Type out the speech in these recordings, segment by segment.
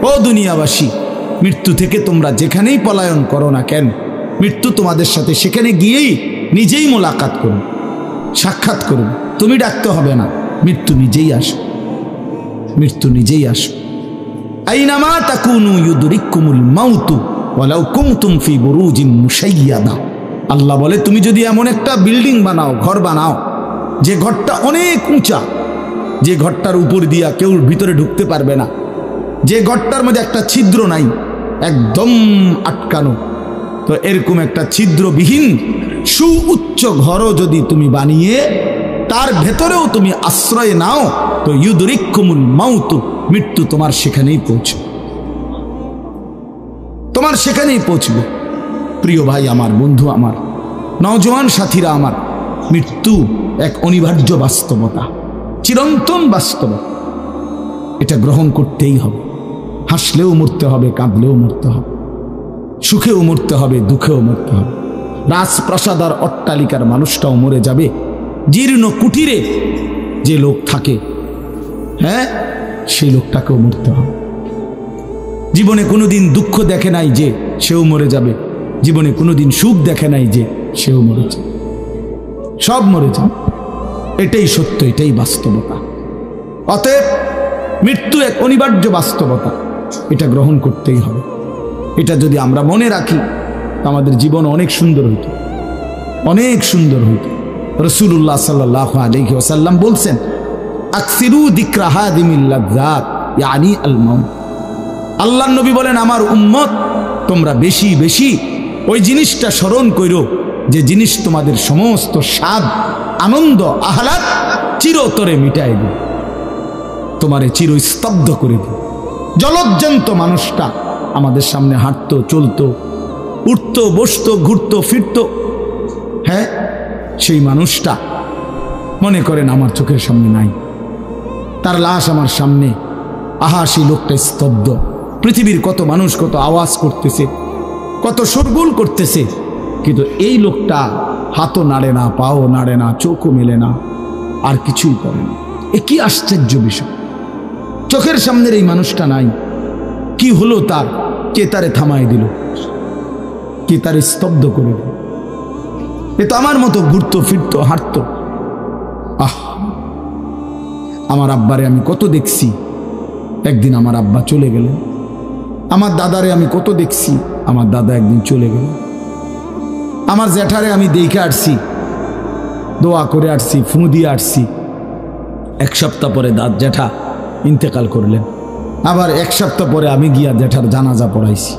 ও দুনিয়াবাসী, মৃত্যু থেকে তোমরা যেখানেই পলায়ন করো না কেন, মৃত্যু তোমাদের সাথে সেখানে গিয়েই নিজেই মোলাকাত করুন, সাক্ষাৎ করুন। তুমি ডাকতে হবে না, মৃত্যু নিজেই আসো, মৃত্যু নিজেই আসো। আইনামা তাকুনু ইউদরিকুমুল মাউতু ওয়ালাউ কুনতুম ফি বুরুজিন মুশাইয়াদা। আল্লাহ বলে, তুমি যদি এমন একটা বিল্ডিং বানাও, ঘর বানাও, যে ঘরটা অনেক উঁচা, যে ঘরটার উপর দিয়া কেউ ভিতরে ঢুকতে পারবে না, যে ঘরটার মধ্যে একটা ছিদ্র নাই, একদম আটকানো, তো এরকম একটা ছিদ্রবিহীন সুউচ্চ ঘরও যদি তুমি বানিয়ে তার ভেতরেও তুমি আশ্রয় নাও, তো ইউদরিকুমুল মাউতু, মৃত্যু তোমার সেখানেই পৌঁছবে, তোমার সেখানেই পৌঁছবে। প্রিয় ভাই আমার, বন্ধু আমার, নওজোয়ান সাথীরা আমার, মৃত্যু এক অনিবার্য বাস্তবতা, চিরন্তন বাস্তবতা। এটা গ্রহণ করতেই হবে। হাসলেও মরতে হবে, কাঁদলেও মরতে হবে, সুখেও মরতে হবে, দুঃখেও মরতে হবে। রাজপ্রাসাদ আর অট্টালিকার মানুষটাও মরে যাবে, জীর্ণ কুটিরে যে লোক থাকে, হ্যাঁ, সেই লোকটাকেও মরতে হবে। জীবনে কোনোদিন দুঃখ দেখে নাই যে, সেও মরে যাবে। জীবনে কোনোদিন সুখ দেখে নাই যে, সেও মরে যাবে। সব মরে যাবে। এটাই সত্য, এটাই বাস্তবতা। অতএব মৃত্যু এক অনিবার্য বাস্তবতা, এটা গ্রহণ করতেই হবে। এটা যদি আমরা মনে রাখি, আমাদের জীবন অনেক সুন্দর হইত, অনেক সুন্দর হইত। রাসূলুল্লাহ সাল্লাল্লাহু আলাইহি ওয়াসাল্লাম বলছেন, আকসিরু যিকরা হাদিমিল লাযযাত ইয়ানি আল মাউত। আল্লাহর নবী বলেন, আমার উম্মত, তোমরা বেশি বেশি ওই জিনিসটা স্মরণ করো, যে জিনিস তোমাদের সমস্ত স্বাদ, আনন্দ, আহ্লাদ চিরতরে মিটাই দিবে, তোমারে চিরস্তব্ধ করে দিবে। জলজ্জান্ত মানুষটা আমাদের সামনে হাঁটতো, চলতো, উঠতো, বসতো, ঘুরতো, ফিরতো, হ্যাঁ, সেই মানুষটা মনে করেন আমার চোখের সামনে নাই, তার লাশ আমার সামনে, আহা সেই লোকটা স্তব্ধ। পৃথিবীর কত মানুষ কত আওয়াজ করতেছে, কত শোরগোল করতেছে, কিন্তু এই লোকটা হাতও নাড়ে না, পাও নাড়ে না, চোখও মেলে না, আর কিছুই করে না। এ কি আশ্চর্য বিষয়! চোখের সামনের এই মানুষটা নাই, কি হলো তার? কে তারে থামাই দিল? কে তারে স্তব্ধ করে দিল? এ তো আমার মতো ঘুরতো, ফিরতো, হাঁটতো। আহ, আমার আব্বারে আমি কত দেখছি, একদিন আমার আব্বা চলে গেলেন। আমার দাদারে আমি কত দেখছি, আমার দাদা একদিন চলে গেলেন। আমার জ্যাঠারে আমি দেখে আসছি, দোয়া করে আসছি, ফু দিয়ে আসছি। এক সপ্তাহ পরে জ্যাঠা ইন্তেকাল করলেন। আবার এক সপ্তাহ পরে আমি গিয়া জ্যাঠার জানাজা পড়াইছি।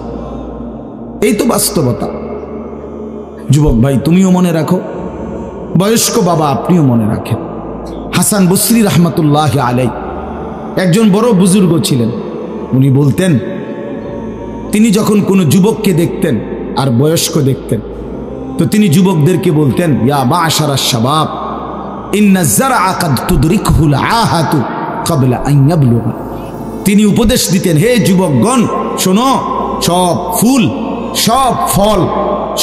এই তো বাস্তবতা। যুবক ভাই, তুমিও মনে রাখো, বয়স্ক বাবা আপনিও মনে রাখেন। হাসান বসরি রহমতুল্লাহ আলাই একজন বড় বুজুর্গ ছিলেন। উনি বলতেন, তিনি যখন কোনো যুবককে দেখতেন আর বয়স্ক দেখতেন, তো তিনি যুবকদেরকে বলতেন, ইয়া মা'শারাশ শাবাব ইন্না যারআ কাদ তুদরিকুল আহাতু ক্বাবলা আন ইয়াবলুগা। তিনি উপদেশ দিতেন, হে যুবকগণ শোনো, সব ফুল, সব ফল,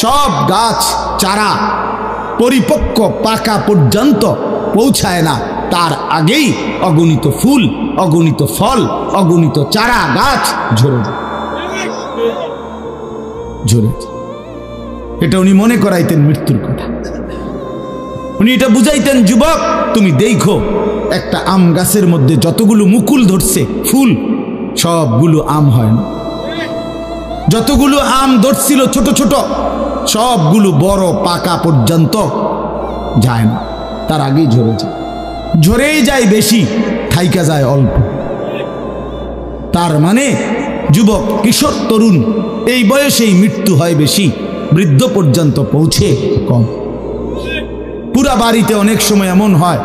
সব গাছ চারা পরিপক্ক পাকা পর্যন্ত পৌঁছায় না, তার আগেই অগণিত ফুল, অগণিত ফল, অগণিত চারা গাছ ঝরে যায়, ঝরে যায়। এটা উনি মনে করাইতেন মৃত্যুর কথা। উনি এটা বুঝাইতেন, যুবক তুমি দেখো, একটা আম গাছের মধ্যে যতগুলো মুকুল ধরছে ফুল, সবগুলো আম হয় না। যতগুলো আম ধরছিল ছোট ছোট, সবগুলো বড় পাকা পর্যন্ত যায় না, তার আগেই ঝরে যায়। ঝরেই যায় বেশি, থাইকা যায় অল্প। তার মানে যুবক, কিশোর, তরুণ এই বয়সেই মৃত্যু হয় বেশি, বৃদ্ধ পর্যন্ত পৌঁছে কম। পুরা বাড়িতে অনেক সময় এমন হয়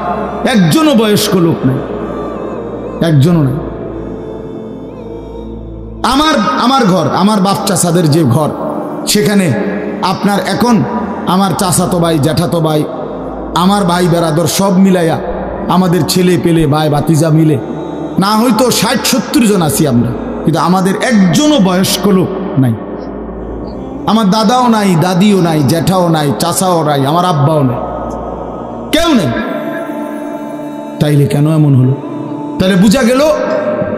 একজনও বয়স্ক লোক নেই, একজনও নেই। আমার ঘর, আমার বাপ চাচাদের যে ঘর, সেখানে আপনার এখন আমার চাচাতো ভাই, জ্যাঠাতো ভাই, আমার ভাই বেরাদর সব মিলাইয়া আমাদের ছেলে পেলে ভাই বাতিজা মিলে না হয়তো 60-70 জন আছি আমরা, কিন্তু আমাদের একজনও বয়স্ক লোক নাই। আমার দাদাও নাই, দাদিও নাই, জ্যাঠাও নাই, চাচাও নাই, আমার আব্বাও নাই, কেউ নেই। তাইলে কেন এমন হলো? তাহলে বোঝা গেল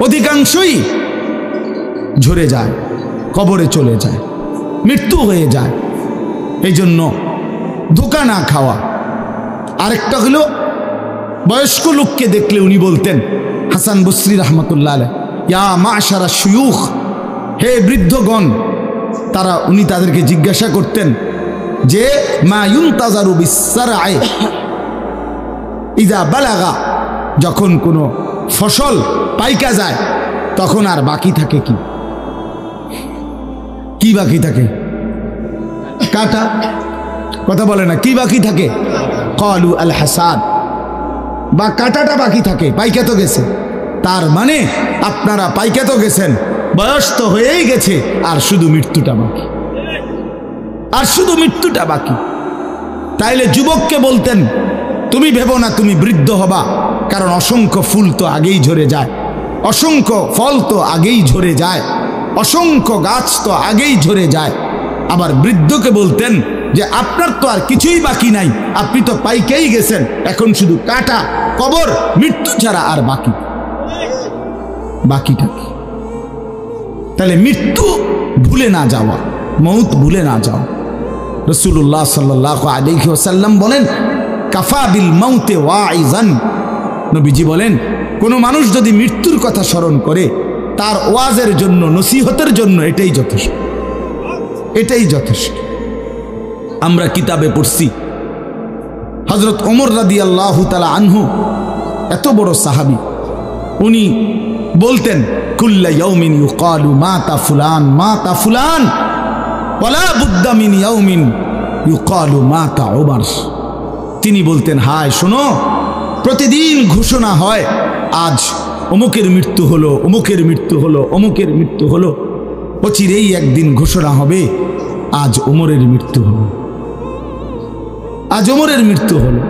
অধিকাংশই ঝরে যায়, কবরে চলে যায়, মৃত্যু হয়ে যায়। এই জন্য ধোঁকা না খাওয়া। আরেকটা হলো বয়স্ক লোককে দেখলে উনি বলতেন, হাসান বসরি রহমতুল্লাহ আলাইহি, ইয়া মাশারা শুয়ুখ, হে বৃদ্ধগণ। উনি তাদেরকে জিজ্ঞাসা করতেন যে মা ইউনতাজারু বিসসারআ ইযা বালাগা, যখন কোনো ফসল পাইকা যায় তখন আর বাকি থাকে কি? কি বাকি থাকে? কাটা। কথা বলে না, কি বাকি থাকে? ক্বালু আল হাসাদ, বা কাটাটা বাকি থাকে, পাইকা তো গেছে। তার মানে আপনারা পাইকা তো গেছেন, বয়স তো হয়েই গেছে, আর শুধু মৃত্যুটা বাকি, আর শুধু মৃত্যুটা বাকি। তাইলে যুবককে বলতেন, তুমি ভেবো না তুমি বৃদ্ধ হবা, কারণ অসংখ্য ফুল তো আগেই ঝরে যায়, অসংখ্য ফল তো আগেই ঝরে যায়, অসংখ্য গাছ তো আগেই ঝরে যায়। আবার বৃদ্ধকে বলতেন যে আপনার তো আর কিছুই বাকি নাই, আপনি তো পাইকেই গেছেন, এখন শুধু কাটা, কবর, মৃত্যু ছাড়া আর বাকিটা কি? তাহলে মৃত্যু ভুলে না যাওয়া, মউত ভুলে না যাওয়া। রাসূলুল্লাহ সাল্লাল্লাহু আলাইহি ওয়াসাল্লাম বলেন, কাফা বিল মাউতে ওয়াইজান, নবীজি বলেন কোন মানুষ যদি মৃত্যুর কথা স্মরণ করে তার ওয়াজের জন্য, নসিহতের জন্য এটাই যথেষ্ট, এটাই যথেষ্ট। আমরা কিতাবে পড়ছি হযরত ওমর রাদিয়াল্লাহু তাআলা আনহু, এত বড় সাহাবী, উনি বলতেন কুল্লা ইয়াউমিন ইউকালু মাতা ফুলান মাতা ফুলান ওয়ালা বুদ্দা মিন ইয়াউমিন ইউকালু মাতা ওমর। তিনি বলতেন, হায় শোনো, প্রতিদিন ঘোষণা হয় আজ অমুকের মৃত্যু হলো, অমুকের মৃত্যু হলো, অমুকের মৃত্যু হলো, অচিরেই একদিন ঘোষণা হবে আজ ওমরের মৃত্যু হলো, আজ ওমরের মৃত্যু হলো।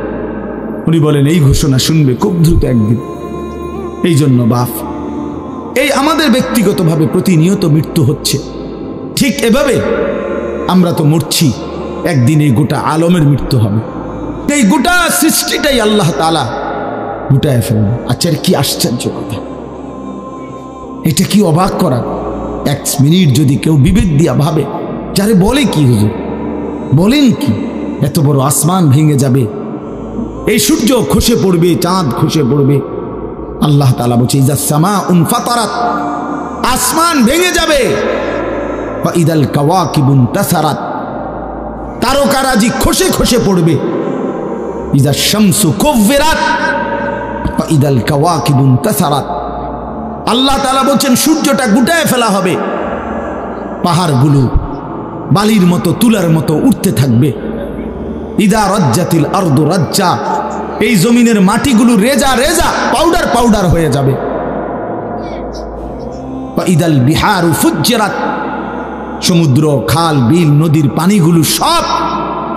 উনি বলেন এই ঘোষণা শুনবে খুব দ্রুত একদিন। এই জন্য বাপ, এই আমাদের ব্যক্তিগতভাবে প্রতিনিয়ত মৃত্যু হচ্ছে, ঠিক এভাবে আমরা তো মরছি, একদিন এই গোটা আলমের মৃত্যু হবে, এই গোটা সৃষ্টিটাই আল্লাহ তাআলা গুটায় ফেলবে। আচ্ছা, কি আশ্চর্য কথা, এটা কি অবাক করা। এক মিনিট যদি কেউ বিবেক দিয়া ভাবে, যারে বলে কি হুজুর, বলেন কি, এত বড় আসমান ভেঙে যাবে, এই সূর্য খসে পড়বে, চাঁদ খসে পড়বে। আল্লাহ তাআলা বলছে ইযা সামাউন ফাতারাত, আসমান ভেঙে যাবে, ওয়া ইদাল কাওয়াকিবুন তাসারাত, তারকারাজি খসে খসে পড়বে, ইযা শামসু কুব্বিরাত ওয়া ইদাল কাওয়াকিবুন তাসারাত। আল্লাহ তাআলা বলছেন সূর্যটা গুটায় ফেলা হবে, পাহাড়গুলো বালির মতো, তুলার মতো উঠতে থাকবে। ইদা রাজ্জাতিল আরদু রাজ্জা, এই জমিনের মাটিগুলো রেজা রেজা, পাউডার পাউডার হয়ে যাবে। ইদাল বিহারু ফুজ্জিরাত, সমুদ্র, খাল, বিল, নদীর পানিগুলো সব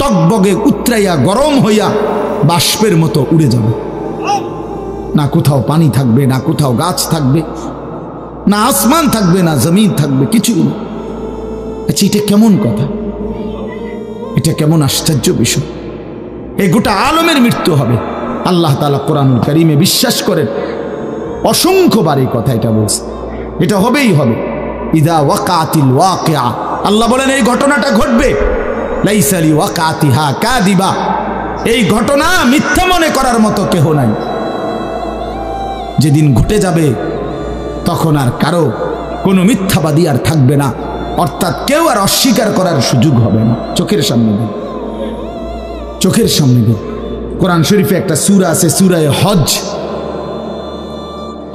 টকবগে উতরাইয়া গরম হইয়া বাষ্পের মতো উড়ে যাবে। না কোথাও পানি থাকবে, না কোথাও গাছ থাকবে, না আসমান থাকবে, না জমিন থাকবে, কিছু না। আচ্ছা, এটা কেমন কথা, এটা কেমন আশ্চর্য বিষয়। এই গোটা আলমের মৃত্যু হবে। আল্লাহ তাআলা কোরআনুল কারীমে বিশ্বাস করেন, অসংখ্যবার এই কথা এটা বলছে, এটা হবেই হবে। ইদা ওয়াকাতিল ওয়াকিআ, আল্লাহ বলেন এই ঘটনাটা ঘটবে। লাইসা লিওয়াকাতিহা কাযিবা, এই ঘটনা মিথ্যা মনে করার মতো কেহ নাই। যেদিন ঘটে যাবে তখন আর কারো কোনো মিথ্যাবাদী আর থাকবে না, অর্থাৎ কেউ আর অস্বীকার করার সুযোগ হবে না। চোখের সামনে দিন, চোখের সামনে দিন। কোরআন শরীফে একটা সূরা আছে, সূরায়ে হজ।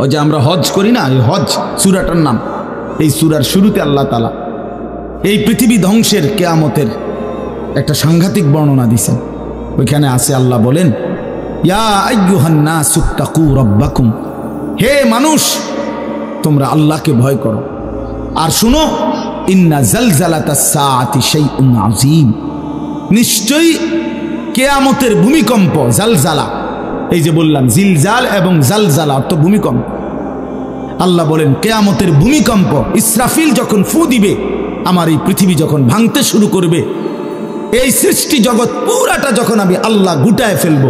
ওই যে আমরা হজ করি না, এই হজ সূরাটার নাম। এই সূরার শুরুতে আল্লাহ তাআলা এই পৃথিবী ধ্বংসের, কিয়ামতের একটা সাংঘাতিক বর্ণনা দিয়েছেন। ওইখানে আছে, আল্লাহ বলেন ইয়া আইয়ুহান নাসুত্তাকু রাব্বাকুম, হে মানুষ তোমরা আল্লাহকে ভয় করো। আর শুনো, ইন্না জালজালাতাস সাআতি শাইউন আযীম, নিশ্চয়ই কিয়ামতের ভূমিকম্প, জালজালা, এই যে বললাম জিলজাল এবং জালজালা অর্থ ভূমিকম্প। আল্লাহ বলেন কিয়ামতের ভূমিকম্প, ইসরাফিল যখন ফু দিবে, আমার এই পৃথিবী যখন ভাঙতে শুরু করবে, এই সৃষ্টি জগৎ পুরাটা যখন আমি আল্লাহ গুটায় ফেলবো,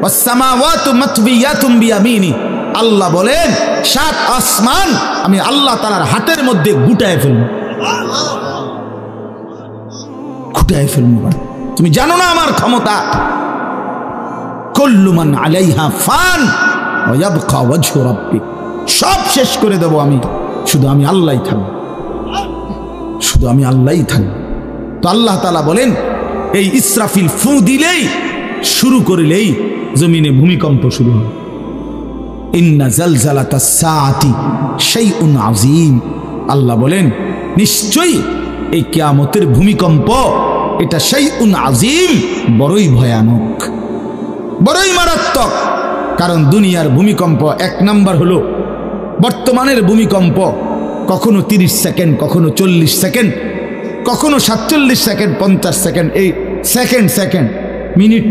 ওয়াস সামাওয়াতু মাতবিয়াতুম বিয়ামিনি, আল্লাহ বলেন 7 আসমান আমি আল্লাহ তাআলার হাতের মধ্যে গুটায় ফেলব, গুটায় ফেলব। তুমি জানো না আমার ক্ষমতা। কুল্লু মান আলাইহা ফান ওয়া ইয়াবকা ওয়াজহু রাব্বিক, সব শেষ করে দেব আমি, শুধু আমি আল্লাহই থাকব, শুধু আমি আল্লাহই থাকব। তো আল্লাহ তাআলা বলেন এই ইসরাফিল ফু দিলেই, শুরু করলেই জমিনে ভূমিকম্প শুরু হবে। ইন্না জালজালাতাস সাআতি শাইউন আযীম, আল্লাহ বলেন নিশ্চয়ই এই কিয়ামতের ভূমিকম্প এটা শাইউন আযীম, বড়ই ভয়ানক, বড়ই মারাত্মক। কারণ দুনিয়ার ভূমিকম্প 1 নাম্বার হলো বর্তমানের ভূমিকম্প কখনো 30 সেকেন্ড, কখনো 40 সেকেন্ড, কখনো 47 সেকেন্ড, 50 সেকেন্ড, এই সেকেন্ড মিনিট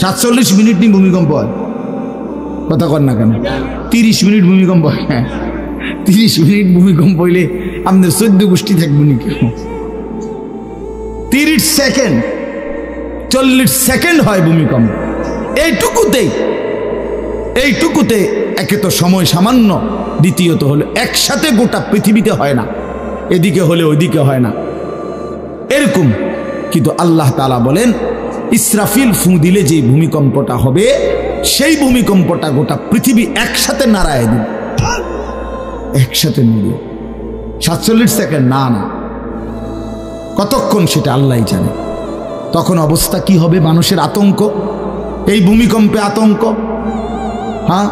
47 মিনিট নি ভূমিকম্প হয়। কথা কর না কেন? 30 মিনিট ভূমিকম্প হয়। 30 মিনিট ভূমিকম্প হইলে আমাদের 14 গোষ্ঠী থাকবে নি কেউ? 30 সেকেন্ড 40 সেকেন্ড হয় ভূমিকম্প। এইটুকুতে একে তো সময় সামান্য, দ্বিতীয়ত হলো একসাথে গোটা পৃথিবীতে হয় না, এদিকে হলে ওইদিকে হয় না এরকম। কিন্তু আল্লাহ তাআলা বলেন ইসরাফিল ফু দিলে যে ভূমিকম্পটা হবে, সেই ভূমিকম্পটা গোটা পৃথিবী একসাথে নাড়ায় দিবে, একসাথে নড়িয়ে। 47 সেকেন্ড না, কতক্ষণ সেটা আল্লাহই জানে। তখন অবস্থা কি হবে? মানুষের আতঙ্ক, এই ভূমিকম্পে আতঙ্ক। হ্যাঁ,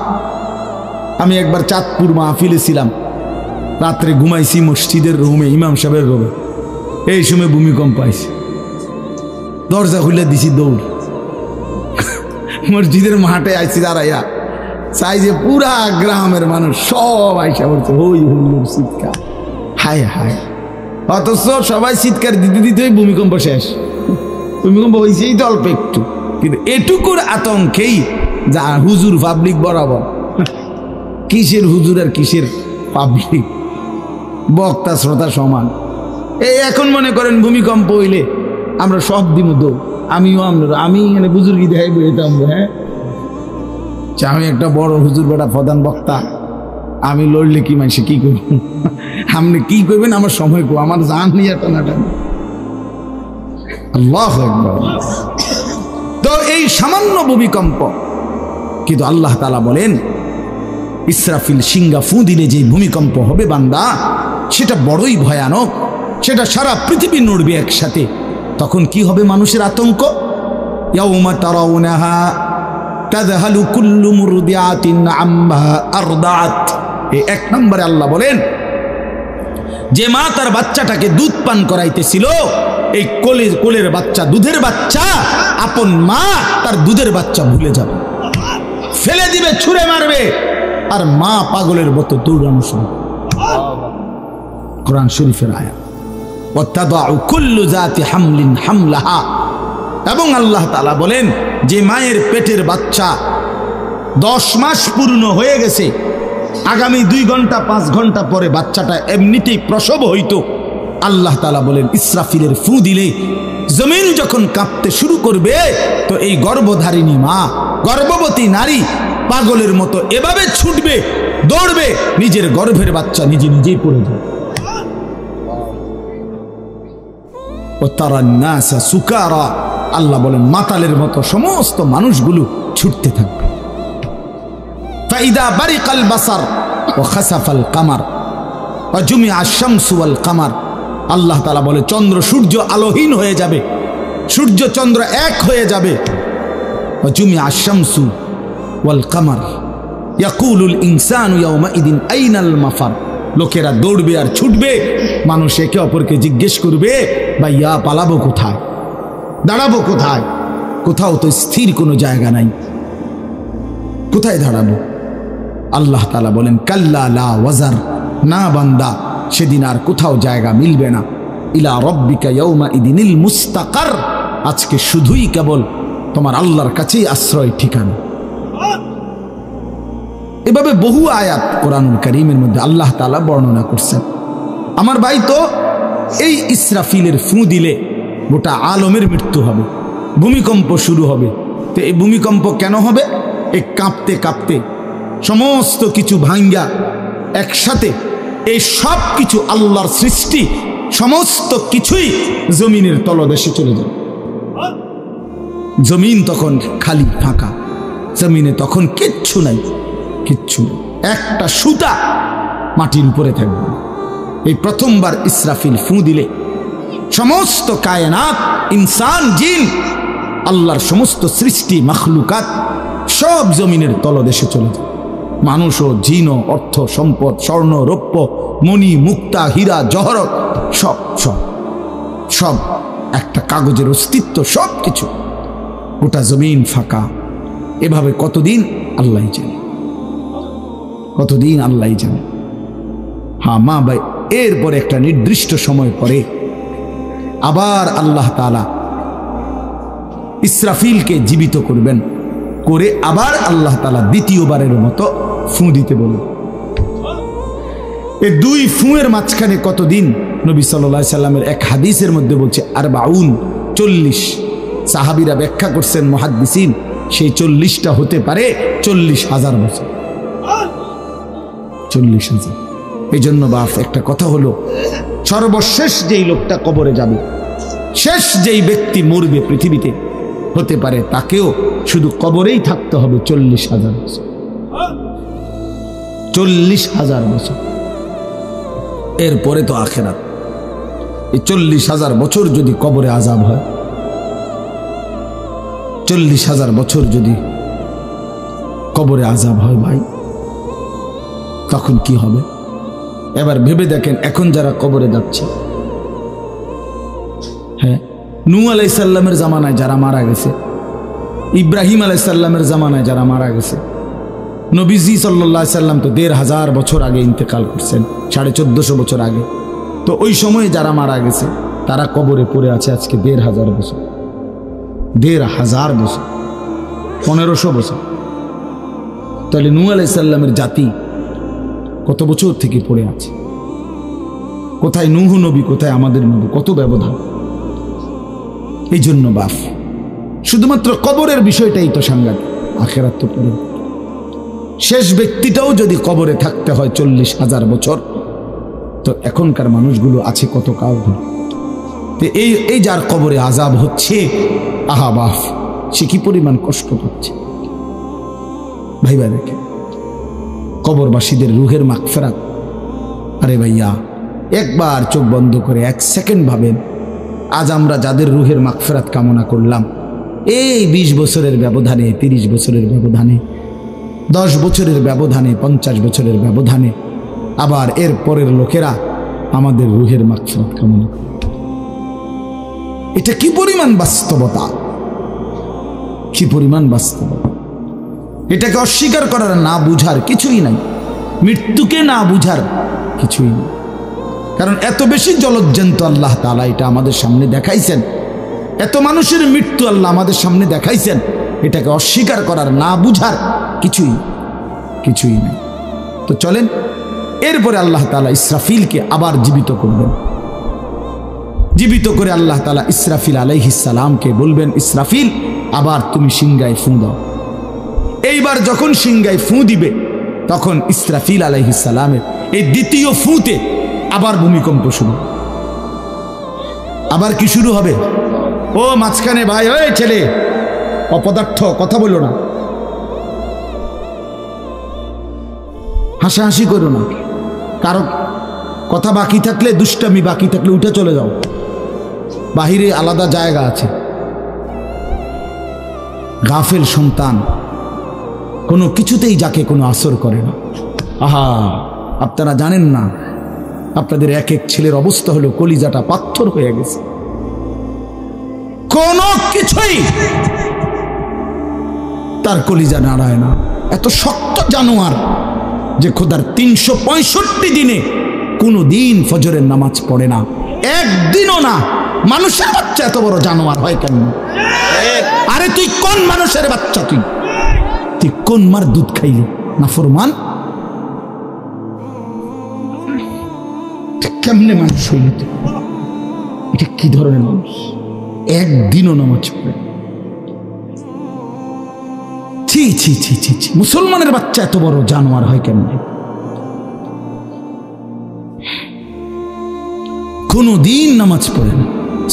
আমি একবার চাঁদপুর মাহফিলে ছিলাম, রাত্রে ঘুমাইছি মসজিদের রুমে, ইমাম সাহেবের রুমে। এই সময় ভূমিকম্প আইছে, দরজা খুলে দিছি দৌড়, মসজিদের মাঠে আইছি দাঁড়াইয়া, চাই যে পুরা গ্রামের মানুষ সব আইসা পড়ছে, হই হুল্লোড় চিৎকার, হায় হায়। অথচ সবাই চিৎকার দিতে দিতেই ভূমিকম্প শেষ। ভূমিকম্প হয়েছেই তো অল্প একটু, কিন্তু এটুকুর আতঙ্কেই যা হুজুর পাবলিক বরাবর। কিসের হুজুর আর কিসের পাবলিক, বক্তা শ্রোতা সমান। এই এখন মনে করেন ভূমিকম্প হইলে আমরা সব দিব দৌড়, আমিও আমি এখানে বুজুর্গি দেখাই বইতাম। হ্যাঁ, আমি একটা বড় হুজুর, বেটা প্রধান বক্তা, আমি লড়লে কি মানুষে কি করব? আপনি কি করবেন? আমার সময় কো, আমার জান নিয়ে টানাটান। আল্লাহু আকবার। তো এই সামান্য ভূমিকম্প, কিন্তু আল্লাহ তাআলা বলেন ইসরাফিল সিংহা ফু দিলে যে ভূমিকম্প হবে বান্দা, সেটা বড়ই ভয়ানক, সেটা সারা পৃথিবী নড়বে একসাথে। তখন কি হবে? মানুষের আতঙ্ক। ইয়াউমা তারাউনাহা তাযহালু কুল্লু মুরদিআতিন আম্মা আরদাআত। এই 1 নম্বরে আল্লাহ বলেন যে মা তার বাচ্চাটাকে দুধ পান করাইতেছিল, এই কোলের বাচ্চা, দুধের বাচ্চা, আপন মা তার দুধের বাচ্চা ভুলে যাবে, ফেলে দিবে, ছুঁড়ে মারবে, আর মা পাগলের মতো দৌড়ানো শুরু। কোরআন শরীফের আয়াত। ওয়াতাদাউ কুল্লু যাতি হামলিন হামলাহা। এবং আল্লাহ তাআলা বলেন যে মায়ের পেটের বাচ্চা 10 মাস পূর্ণ হয়ে গেছে, আগামী 2 ঘন্টা 5 ঘন্টা পরে বাচ্চাটা এমনিতেই প্রসব হইতো, আল্লাহ তাআলা বলেন ইসরাফিলের ফু দিলে জমিন যখন কাঁপতে শুরু করবে, তো এই গর্ভধারিণী মা, গর্ভবতী নারী পাগলের মতো এভাবে ছুটবে, দৌড়বে, নিজের গর্ভের বাচ্চা নিজেই পড়ে যাবে। ও তারান নাসা সুকারা, আল্লাহ বলেন মাতালের মতো সমস্ত মানুষগুলো ছুটতে থাকবে। ফাইদা বারিকাল বাসার ওয়া খাসাফাল কামার ওয়া জুমিআ আশ-শামসু ওয়াল কামার। আল্লাহ তাআলা বলে চন্দ্র সূর্য আলোহীন হয়ে যাবে, সূর্য চন্দ্র এক হয়ে যাবে। ওয়া জুমিআ আশ-শামসু ওয়াল কামার ইয়াকুলুল ইনসানু ইয়াওমাইদিন আইনাল মাফার। লোকেরা দৌড়বে আর ছুটবে, মানুষ একে অপরকে জিজ্ঞেস করবে ভাইয়া পালাবো কোথায়, দাঁড়াবো কোথায়? কোথাও তো স্থির কোনো জায়গা নাই, কোথায় দাঁড়াবো? আল্লাহ তাআলা বলেন কাল্লা লা ওয়াজার, না বান্দা, সেদিন আর কোথাও জায়গা মিলবে না। ইলা রাব্বিকা ইয়াওমাইদিনিল মুস্তাকার, আজকে শুধুই কেবল তোমার আল্লাহর কাছেই আশ্রয় ঠিকানা। এভাবে বহু আয়াত কোরআনুল কারীমের মধ্যে আল্লাহ তাআলা বর্ণনা করছেন। আমার ভাই, তো এই ইসরাফিলের ফু দিলে গোটা আলমের মৃত্যু হবে, ভূমিকম্প শুরু হবে। তো এই ভূমিকম্প কেন হবে? এই কাঁপতে কাঁপতে সমস্ত কিছু ভাঙ্গা একসাথে এই সব কিছু আল্লাহর সৃষ্টি সমস্ত কিছুই জমিনের তলদেশে চলে যায়। জমিন তখন খালি ফাঁকা, জমিনে তখন কিচ্ছু নাই, কিচ্ছু নেই, একটা সুতা মাটির উপরে থাকবে। এই প্রথমবার ইসরাফিল ফু দিলে সমস্ত কায়নাত, ইনসান, জিন, আল্লাহর সমস্ত সৃষ্টি মাখলুকাত সব জমিনের তলদেশে চলে যায়। মানুষ ও জিন ও অর্থ সম্পদ, স্বর্ণ রৌপ্য, মণি মুক্তা, হীরা জহরত সব সব সব একটা কাগজের অস্তিত্ব, সব কিছু, গোটা জমিন ফাঁকা। এভাবে কতদিন আল্লাহ জানে, কতদিন আল্লাহ জানে। হ্যাঁ মা ভাই, এরপরে একটা নির্দিষ্ট সময় পরে আবার আল্লাহ তাআলা ইসরাফিলকে জীবিত করবেন, করে আবার আল্লাহ তাআলা দ্বিতীয়বারের মতো ফু দিতে বলবেন। এই দুই ফুঁয়ের মাঝখানে কতদিন? নবী সাল্লাল্লাহু আলাইহি সাল্লামের এক হাদিসের মধ্যে বলছে 40 সাহাবীরা ব্যাখ্যা করছেন মুহাদ্দিসিন, সেই 40টা হতে পারে 40,000 বছর। 40,000। এই জন্য বাপ একটা কথা হলো, সর্বশেষ যেই লোকটা কবরে যাবে, শেষ যেই ব্যক্তি মরবে পৃথিবীতে, হতে পারে তাকেও শুধু কবরেই থাকতে হবে 40,000 বছর। 40,000 বছর, এরপরে তো আখিরাত। এই 40,000 বছর যদি কবরে আযাব হয়, 40,000 বছর যদি কবরে আযাব হয় ভাই, তখন কি হবে? এবার ভেবে দেখেন, এখন যারা কবরে যাচ্ছে, হ্যাঁ, নূহ আলাইহিস সালামের জামানায় যারা মারা গেছে, ইব্রাহিম আলাইহিস সালামের জামানায় যারা মারা গেছে, নবীজি সাল্লাল্লাহু আলাইহি সাল্লাম তো 1,500 বছর আগে ইন্তেকাল করছেন, 1450 বছর আগে। তো ওই সময়ে যারা মারা গেছে তারা কবরে পড়ে আছে আজকে 1,500 বছর, 1,500 বছর, 1500 বছর। তাহলে নূহ আলাইহিস সালামের জাতি কত বছর থেকে পড়ে আছে? কোথায় নূহ নবী, কোথায় আমাদের নবী? কত ব্যবধান! এই জন্য বাপ, শুধুমাত্র কবরের বিষয়টাই তো সাংঘাতিক, আখিরাত তো পরে। শেষ ব্যক্তিটাও যদি কবরে থাকতে হয় 40,000 বছর, তো এখনকার মানুষগুলো আছে কত কাল ধরে। তো এই যার কবরে আযাব হচ্ছে, আহা বাপ, সে কি পরিমাণ কষ্ট পাচ্ছে ভাইবা। দেখে কবরবাসীদের রুহের মাগফিরাত। আরে ভাইয়া, একবার চোখ বন্ধ করে 1 সেকেন্ড ভাবেন, আজ আমরা যাদের রুহের মাগফিরাত কামনা করলাম, এই 20 বছরের ব্যবধানে, 30 বছরের ব্যবধানে, 10 বছরের ব্যবধানে, 50 বছরের ব্যবধানে আবার এর পরের লোকেরা আমাদের রুহের মাগফিরাত কামনা করে। এটা কি পরিমাণ বাস্তবতা, কি পরিমাণ বাস্তবতা! এটাকে অস্বীকার করার, না বুঝার কিছুই নাই, মৃত্যুকে না বুঝার কিছুই নেই। কারণ এত বেশি জলজ্জান্ত আল্লাহ তাআলা এটা আমাদের সামনে দেখাইছেন, এত মানুষের মৃত্যু আল্লাহ আমাদের সামনে দেখাইছেন, এটাকে অস্বীকার করার, না বুঝার কিছুই নেই। তো চলেন, এরপরে আল্লাহ তাআলা ইসরাফিলকে আবার জীবিত করবেন। জীবিত করে আল্লাহ তাআলা ইসরাফিল আলাইহিস সালামকে বলবেন, ইসরাফিল, আবার তুমি সিংহায় ফু দাও। এইবার যখন সিংহায় ফু দিবে, তখন ইসরাফিল আলাইহিস সালামের এই দ্বিতীয় ফুতে আবার ভূমিকম্প শুরু। আবার কি শুরু হবে? ও মাঝখানে ভাই, ওই ছেলে অপদার্থ, কথা বলো না, হাসাহাসি করো না, কারো কথা বাকি থাকলে, দুষ্টামি বাকি থাকলে উঠে চলে যাও, বাহিরে আলাদা জায়গা আছে। গাফেল সন্তান কোনো কিছুতেই যাকে কোনো আসর করে না। আহা, আপনারা জানেন না, আপনাদের এক এক ছেলের অবস্থা হলো কলিজাটা পাথর হয়ে গেছে, কোনো কিছুই তার কলিজা নাড়ায় না। এত শক্ত জানোয়ার যে খোদার 365 দিনে কোনো দিন ফজরের নামাজ পড়ে না, একদিনও না। মানুষের বাচ্চা এত বড় জানোয়ার হয় কেন? আরে তুই কোন মানুষের বাচ্চা? তুই কোন মার দুধ খাইলি? নাফরমান, কেমনে মানুষ হইল? এটা কি ধরনের মানুষ? একদিনও নামাজ পড়ে। ছি ছি ছি ছি ছি, মুসলমানের বাচ্চা এত বড় জানোয়ার হয় কেমনে? কোনদিন নামাজ পড়ে না,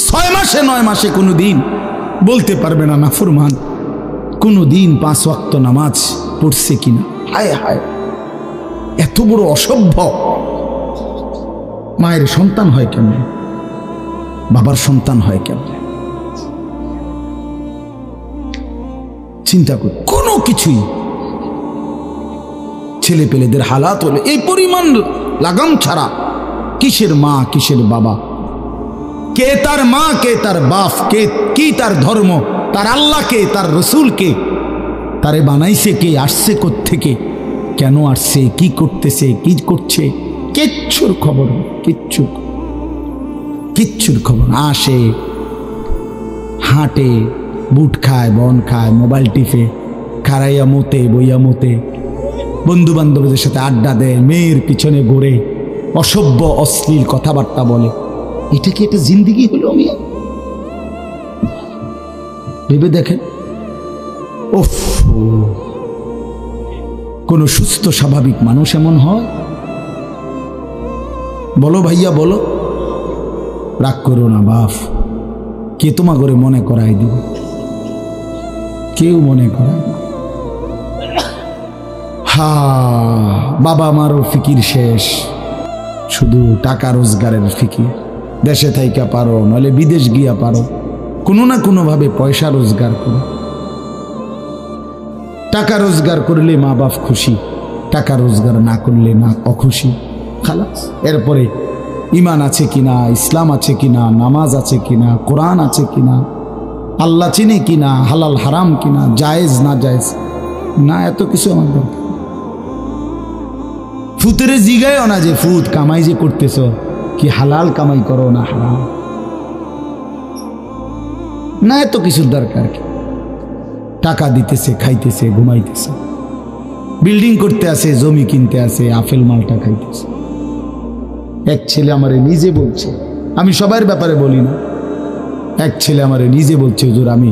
6 মাসে 9 মাসে কোনদিন বলতে পারবে না নাফরমান। কোনদিন 5 ওয়াক্ত নামাজ পড়ছে কিনা। হায় হায়, এত বড় অসভ্য। মায়ের সন্তান হয় কেমনে, বাবার সন্তান হয় কেমনে? চিন্তা কর, কোনো কিছুই ছেলে পেলেদের হালাত হলে এই পরিমাণ লাগাম ছাড়া কিসের মা কিসের বাবা, কে তার মা কে তার বাপ, কে কি তার ধর্ম, তার আল্লাহ কে, তার রসুল কে, তারে বানাইছে কে, আসছে কোত্থেকে, কেন আসছে, কি করতেছে, কি করছে, কিচ্ছুর খবর, কিচ্ছুর খবর। আসে, হাঁটে, বুট খায়, বন খায়, মোবাইল টিপে, খারাইয়া মতে, বইয়া মতে, বন্ধু বান্ধবদের সাথে আড্ডা দেয়, মেয়ের পিছনে ঘুরে, অসভ্য অশ্লীল কথাবার্তা বলে। এটা কি একটা জিন্দিগি হলো? মিয়া ভেবে দেখেন। ওফ, কোন সুস্থ স্বাভাবিক মানুষ এমন হয়? বলো ভাইয়া বলো। রাগ করো না বাপ, কে তোমা করে মনে করাই দিব? কেউ মনে করায় না। হা, বাবা মারও ফিকির শেষ, শুধু টাকা রোজগারের ফিকির। দেশে থাইকা পারো, নইলে বিদেশ গিয়া পারো, কোনো না কোনো ভাবে পয়সা রোজগার করো। টাকা রোজগার করলে মা বাপ খুশি, টাকা রোজগার না করলে না অখুশি, খালাস। এরপরে ইমান আছে কিনা, ইসলাম আছে কিনা, নামাজ আছে কিনা, কোরআন আছে কিনা, আল্লাহ চিনে কিনা, হালাল হারাম কিনা, জায়েজ না জায়েজ না, এত কিছু আমার দরকার। ফুতেরে জিগায় না যে ফুত কামাই যে করতেছ, কি হালাল কামাই করো না হারাম, না এত কিছুর দরকার কি? টাকা দিতেছে, খাইতেছে, ঘুমাইতেছে, বিল্ডিং করতে আসে, জমি কিনতে আসে, আপেল মালটা খাইতেছে। এক ছেলে আমারে নিজে বলছে, আমি সবার ব্যাপারে বলি না, এক ছেলে আমারে নিজে বলছে, হুজুর আমি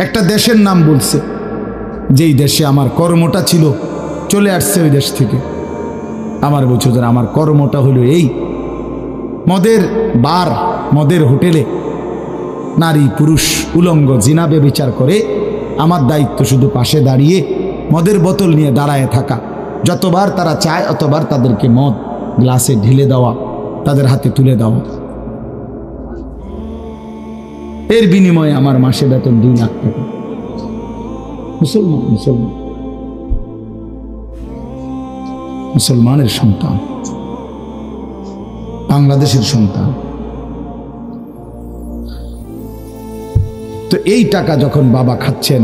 একটা দেশের নাম বলছে, যেই দেশে আমার কর্মটা ছিল, চলে আসছে ওই দেশ থেকে। আমার বলছে, হুজুর আমার কর্মটা হলো এই, মদের বার, মদের হোটেলে নারী পুরুষ উলঙ্গ জিনাবে বিচার করে, আমার দায়িত্ব শুধু পাশে দাঁড়িয়ে মদের বোতল নিয়ে দাঁড়ায় থাকা, যতবার তারা চায় অতবার তাদেরকে মদ গ্লাসে ঢেলে দেওয়া, তাদের হাতে তুলে দেওয়া। এর বিনিময়ে আমার মাসে বেতন 2 লাখ টাকা। মুসলমান, মুসলমান, মুসলমানের সন্তান, বাংলাদেশের সন্তান। তো এই টাকা যখন বাবা খাচ্ছেন,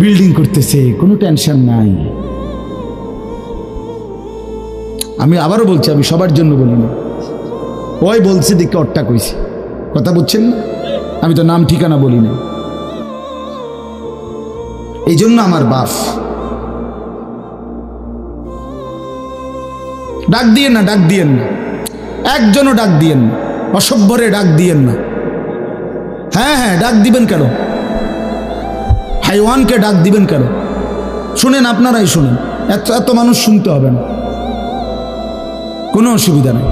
বিল্ডিং করতেছে, কোনো টেনশন নাই। আমি আবারও বলছি, আমি সবার জন্য বলি না, ওই বলছে দেখে অট্টা কইছি, কথা বুঝছেন না? আমি তো নাম ঠিকানা বলি না। এই জন্য আমার বাপ, ডাক দিয়েন না, ডাক দিয়েন না, একজনও ডাক দিয়েন না, অসভ্যরে ডাক দিয়েন না। হ্যাঁ হ্যাঁ, ডাক দিবেন কেন? হাইওয়ানকে ডাক দিবেন কেন? শুনেন, আপনারাই শুনেন, এত এত মানুষ শুনতে হবে না, কোনো অসুবিধা নাই,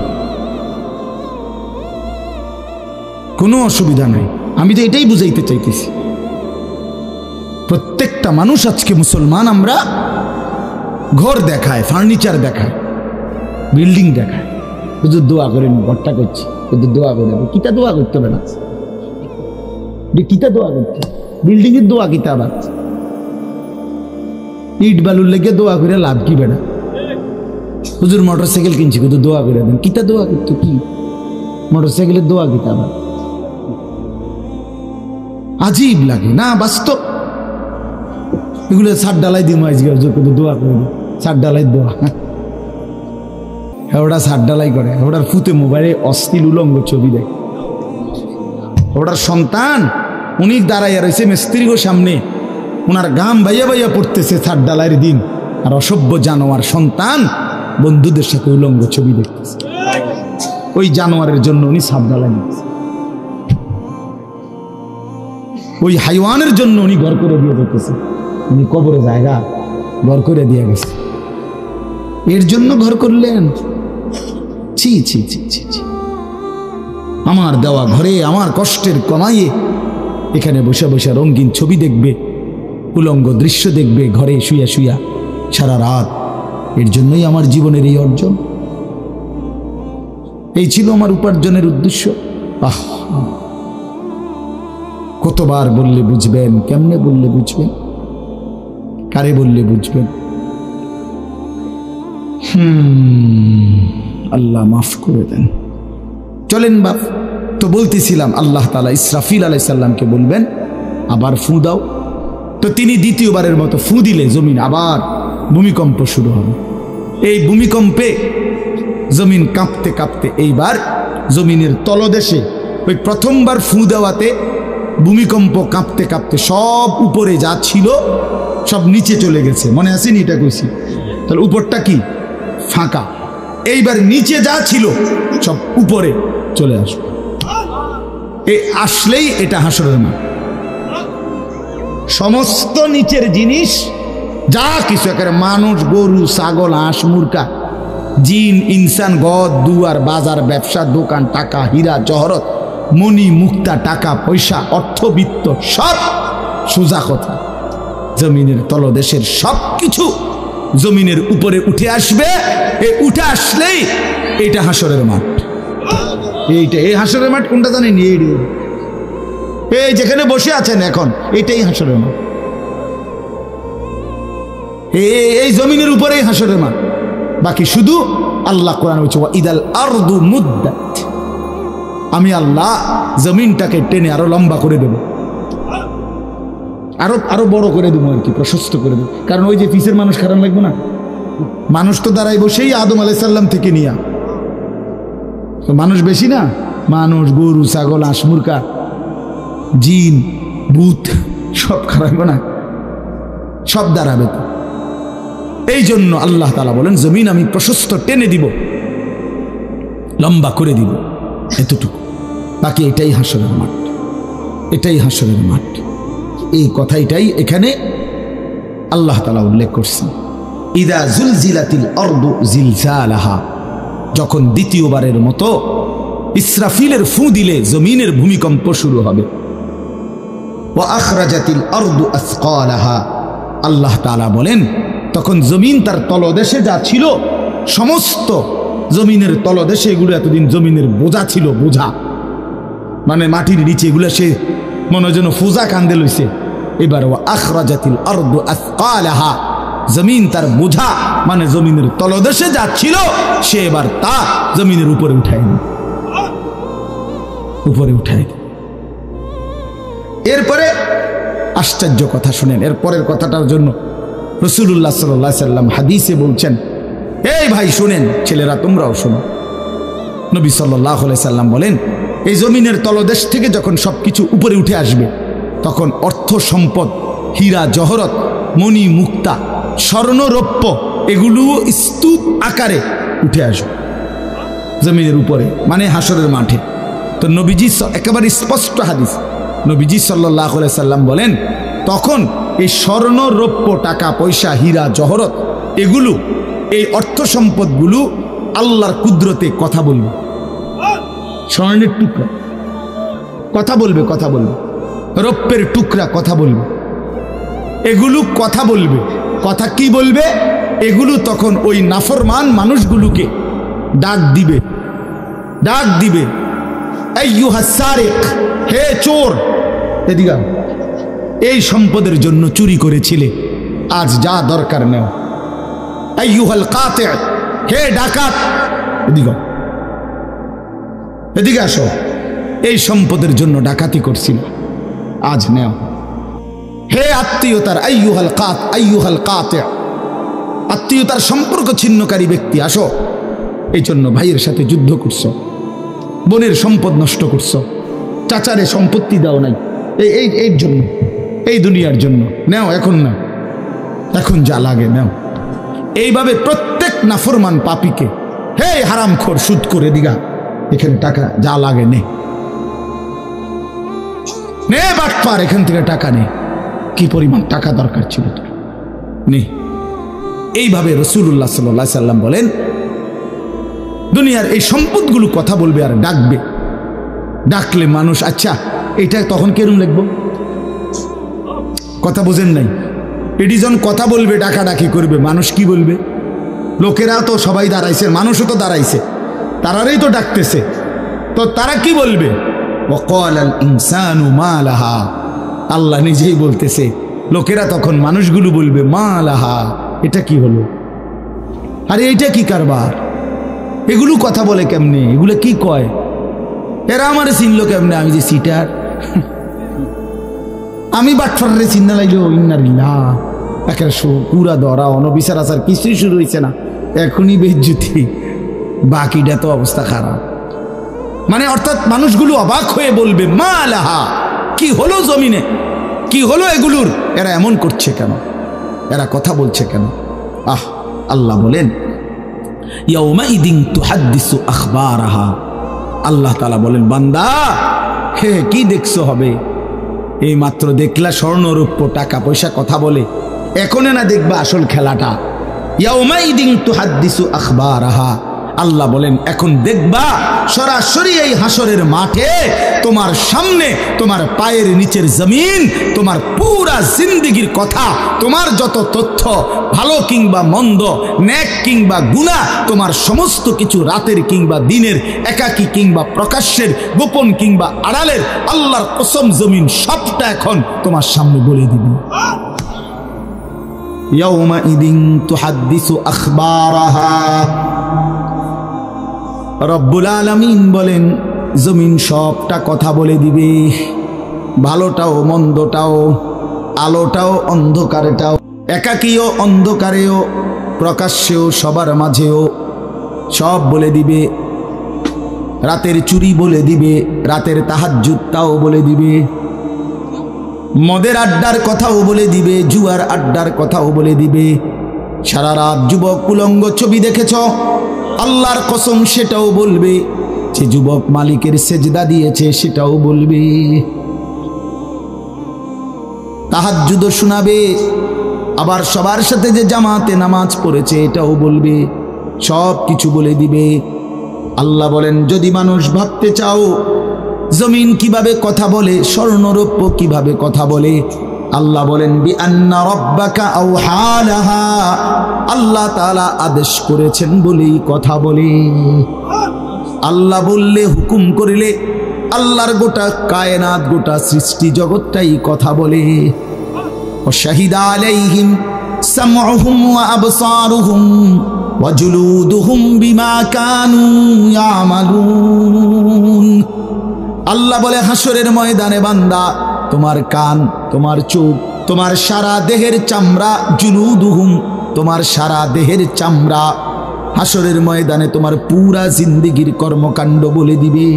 কোনো অসুবিধা নাই। আমি তো এটাই বুঝাইতে চাইতেছি, প্রত্যেকটা মানুষ আজকে মুসলমান। আমরা ঘর দেখায়, ফার্নিচার দেখায়, বিল্ডিং দেখায়, শুধু দোয়া করেন, ঘরটা করছি, শুধু দোয়া করে, কিতা দোয়া করতে হবে না, কিতা দোয়া করতে, বিল্ডিং এর দোয়া কিতা, আবার ইট বালুর লেগে দোয়া করে লাভ কি বেড়া? হুজুর মোটরসাইকেল কিনছি, শুধু দোয়া করে দেন, কিতা দোয়া করতো, কি মোটরসাইকেলের দোয়া কিতা? আবার আজীব লাগে না? বাস্তব এগুলো ছাদ ডালাই দিই, আজকে দোয়া করে দিই, ছাদ ডালাই দোয়া। ওটা ছাদ ডালাই করে, ওটার ফুতে মোবাইলে অশ্লীল উলঙ্গ ছবি দেয়। ওটার সন্তান উনি দাঁড়াইয়া রয়েছে মিস্ত্রির সামনে, ওনার গাম বাইয়া বাইয়া পড়তেছে ছাদ ডালাইয়ের দিন, আর অসভ্য জানোয়ার সন্তান বন্ধুদের সাথে উলঙ্গ ছবি দেখতেছে। ওই জানোয়ারের জন্য উনি ছাদ ডালাই নিচ্ছে। ওই হাইওয়ানের জন্য উনি ঘর করে দিয়ে যেতেছে, উনি কবরে জায়গা ঘর করে দিয়ে গেছে, এর জন্য ঘর করলেন? ছি ছি ছি ছি ছি। আমার দেওয়া ঘরে আমার কষ্টের কমাইয়ে এখানে বসে বসে রঙিন ছবি দেখবে, উলঙ্গ দৃশ্য দেখবে ঘরে শুয়া শুয়া সারা রাত, এর জন্যই আমার জীবনের এই অর্জন, এই ছিল আমার উপার্জনের উদ্দেশ্য। আহ, কতবার বললে বুঝবেন? কেমনে বললে বুঝবেন? কারে বললে বুঝবেন? আল্লাহ মাফ করে দেন। চলেন বাপ, তো বলতেছিলাম আল্লাহ তাআলা ইসরাফিল আলাইহিস সালামকে বলবেন আবার ফু দাও, তো তিনি দ্বিতীয়বারের মতো ফু দিলে জমিন আবার ভূমিকম্প শুরু হবে। এই ভূমিকম্পে জমিন কাঁপতে কাঁপতে এইবার জমিনের তলদেশে ওই প্রথমবার ফু দেওয়াতে ভূমিকম্প কাঁপতে কাঁপতে সব উপরে যা ছিল সব নিচে চলে গেছে, মনে আসেনি? এটা কইছি। তাহলে উপরটা কি? ফাঁকা। এইবার নিচে যা ছিল সব উপরে চলে আসবে। এই আসলেই এটা হাসরের মাঠ। সমস্ত নিচের জিনিস যা কিছু, একেবারে মানুষ, গরু, ছাগল, হাঁস, মুরগা, জিন, ইনসান, গদ, দুয়ার, বাজার, ব্যবসা, দোকান, টাকা, হীরা জহরত, মণি, মুক্তা, টাকা পয়সা, অর্থবিত্ত, সব সোজা কথা জমিনের তলদেশের সব কিছু জমিনের উপরে উঠে আসবে। এই উঠে আসলেই এটা হাসরের মাঠ। এইটা, এই হাসরের মাঠ কোনটা জানেন? এই যেখানে বসে আছেন এখন, এটাই হাসরের মাঠ। এই জমিনের উপরেই হাসরের মাঠ। বাকি শুধু আল্লাহ কোরআন বলছে ইদাল আরদু মুদ্দাত, আমি আল্লাহ জমিনটাকে টেনে আরো লম্বা করে দেব, আরো বড় করে দেবো, আর কি প্রশস্ত করে দেবো। কারণ ওই যে পিসের মানুষ খারাপ লাগবে না, মানুষ তো দাঁড়াই বসেই আদম আলাইহিস সালাম থেকে নিয়া, তো মানুষ বেশি না, মানুষ, গরু, ছাগল, হাঁস, মুরগা, জিন, ভূত সব খারাপ না, সব দাঁড়াবে। তো এই জন্য আল্লাহ তাআলা বলেন জমিন আমি প্রশস্ত টেনে দিব, লম্বা করে দিব, এতটুকু। বাকি এটাই হাসরের মাঠ, এটাই হাসরের মাঠ। এই কথাটাই এখানে আল্লাহ তাআলা উল্লেখ করছেন। ইদা জুলজিলাতিল আরদু জিলজালাহা, যখন দ্বিতীয়বারের মতো ইসরাফিলের ফু দিলে জমিনের ভূমিকম্প শুরু হবে। ওয়া আখরাজাতিল আরদু আসকালাহা, আল্লাহ তাআলা বলেন তখন জমিন তার তলদেশে যা ছিল সমস্ত জমিনের তলদেশে, এগুলো এতদিন জমিনের বোঝা ছিল, বোঝা মানে মাটির নিচে, এগুলো সে মনে যেন ফুজা কান্দে লইছে। এবার ওয়া আখরাজাতিল আরদু আসকালাহা, জমিন তার বোঝা মানে জমিনের তলদেশে যা ছিল সে এবার তা জমিনের উপরে উঠায় নি, উপরে উঠায়। এরপরে আশ্চর্য কথা শুনেন, এরপরের কথাটার জন্য রাসূলুল্লাহ সাল্লাল্লাহু আলাইহি সাল্লাম হাদিসে বলছেন, এই ভাই শুনেন, ছেলেরা তোমরাও শোনো। নবী সাল্লাল্লাহু আলাইহি সাল্লাম বলেন এই জমিনের তলদেশ থেকে যখন সবকিছু উপরে উঠে আসবে তখন অর্থ সম্পদ, হীরা জহরত, মণি মুক্তা, স্বর্ণ রৌপ্য এগুলো স্তূপ আকারে উঠে আসবে জমিনের উপরে, মানে হাসরের মাঠে। তো নবীজি একেবারে স্পষ্ট হাদিস, নবীজি সাল্লাল্লাহু আলাইহি সাল্লাম বলেন তখন এই স্বর্ণ রৌপ্য, টাকা পয়সা, হীরা জহরত এগুলো, এই অর্থ সম্পদগুলো আল্লাহর কুদরতে কথা বলবে। স্বর্ণের টুকরা কথা বলবে, কথা বলবে, রৌপ্যের টুকরা কথা বলবে, এগুলো কথা বলবে। কথা কি বলবে? এগুলো তখন ওই নাফরমান মানুষগুলোকে ডাক দিবে, ডাক দিবে, আইয়ুহাস সারিক, হে চোর, এদিকে এই সম্পদের জন্য চুরি করেছিলে, আজ যা দরকার নেও। আইয়ুহাল কাতি, হে ডাকাত, এদিকে এদিকে আসো, এই সম্পদের জন্য ডাকাতি করছিল, আজ নেও। হে আত্মীয়তার, আইয়ুহাল কাতি, আত্মীয়তার সম্পর্ক ছিন্নকারী ব্যক্তি, আসো। এই জন্য ভাইয়ের সাথে যুদ্ধ করছো, বোনের সম্পদ নষ্ট করছো, চাচারে সম্পত্তি দাও নাই, এই জন্য, এই দুনিয়ার জন্য নেও, এখন না, এখন যা লাগে নেও। এইভাবে প্রত্যেক নাফরমান পাপীকে, হে হারামখোর, সুদ করে দিগা, এখানে টাকা যা লাগে নে। নে বাটপার, এখান থেকে টাকা নে। কি পরিমাণ টাকা দরকার ছিল তোর, নে। এইভাবে রাসূলুল্লাহ সাল্লাল্লাহু আলাইহি সাল্লাম বলেন, দুনিয়ার এই সম্পদগুলো কথা বলবে আর ডাকবে। ডাকলে মানুষ, আচ্ছা এটা তখন কেরম লিখবো? কথা বোঝেন নাই? এডিজন কথা বলবে, ডাকাডাকি করবে, মানুষ কি বলবে? লোকেরা তো সবাই দাঁড়াইছে, মানুষও তো দাঁড়াইছে, তারারই তো ডাকতেছে, তো তারা কি বলবে? ওয়াকালাল ইনসানু মা লাহা, আল্লাহ নিজেই বলতেছে, লোকেরা তখন মানুষগুলো বলবে মা লাহা, এটা কি হলো? আরে এটা কি কারবার? এগুলো কথা বলে কেমনে? এগুলো কি কয়? এরা আমারে চিনলো কেমনে? আমি যে সিটার, আমি বাটফারে চিন্না লাগলো। ইন্নালিল্লাহ, একের পুরা ধরা অনবিচার আচার কিছুই শুরু হয়েছে না, এখনই বেজ্জুতি, বাকিটা তো অবস্থা খারাপ। মানে অর্থাৎ মানুষগুলো অবাক হয়ে বলবে মা লাহা, কি হলো জমিনে, কি হলো এগুলোর? এরা এমন করছে কেন? এরা কথা বলছে কেন? আহ, আল্লাহ বলেন ইয়াউমাইদিন তুহাদ্দিসু আখবারাহা, আল্লাহ তাআলা বলেন বান্দা হে কি দেখছো হবে? এই মাত্র দেখলা স্বর্ণ রূপ্য টাকা পয়সা কথা বলে, এখনো না দেখবা আসল খেলাটা। ইয়াউমাইদিন তুহাদ্দিসু আখবারাহা, আল্লাহ বলেন এখন দেখবা সরাসরি এই হাসরের মাঠে তোমার সামনে, তোমার পায়ের নিচের জমিন, তোমার পুরা জিন্দেগির কথা, তোমার যত তথ্য, ভালো কিংবা মন্দ, নেক কিংবা গুনাহ, তোমার সমস্ত কিছু রাতের কিংবা দিনের, একাকী কিংবা প্রকাশ্যের, গোপন কিংবা আড়ালের, আল্লাহর কসম জমিন সবটা এখন তোমার সামনে বলে দিবে। ইয়াউমাইদিন তুহাদ্দিসু আখবারাহা, রব্বুল আলামিন বলেন জমিন সবটা কথা বলে দিবে, ভালোটাও মন্দটাও, আলোটাও অন্ধকারেটাও, একাকীও অন্ধকারেও, প্রকাশ্যেও সবার মাঝেও সব বলে দিবে। রাতের চুরি বলে দিবে, রাতের তাহাজ্জুদটাও বলে দিবে, মদের আড্ডার কথাও বলে দিবে, জুয়ার আড্ডার কথাও বলে দিবে। সারা রাত যুবক উলঙ্গ ছবি দেখেছ, আল্লাহর কসম সেটাও বলবে। যে যুবক মালিকের সেজদা দিয়েছে সেটাও বলবে। তাহাজ্জুদ শোনাবে, আবার সবার সাথে যে জামাতে নামাজ পড়েছে এটাও বলবে, সব কিছু বলে দিবে। আল্লাহ বলেন যদি মানুষ ভাবতে চাও জমিন কিভাবে কথা বলে, স্বর্ণরৌপ্য কিভাবে কথা বলে, আল্লাহ বলেন বিআন্না রাব্বাকা আওহা লাহা, আল্লাহ তাআলা আদেশ করেছেন বলেই কথা বলে। আল্লাহ বললে, হুকুম করিলে আল্লাহর গোটা কায়নাত, গোটা সৃষ্টি জগৎটাই কথা বলে। ওয়াশাহিদা আলাইহিম সামউহুম ওয়া আবসারুহুম ওয়া জুলুদুহুম বিমা কানু ইয়ামালুন। আল্লাহ বলে হাসরের ময়দানে বান্দা, তোমার কান, তোমার চোখ, তোমার সারা দেহের চামড়া, জুলুদুহুম, তোমার সারা দেহের চামড়া, হাসরের ময়দানে তোমার পুরা জিন্দেগির কর্মকাণ্ড বলে দিবে।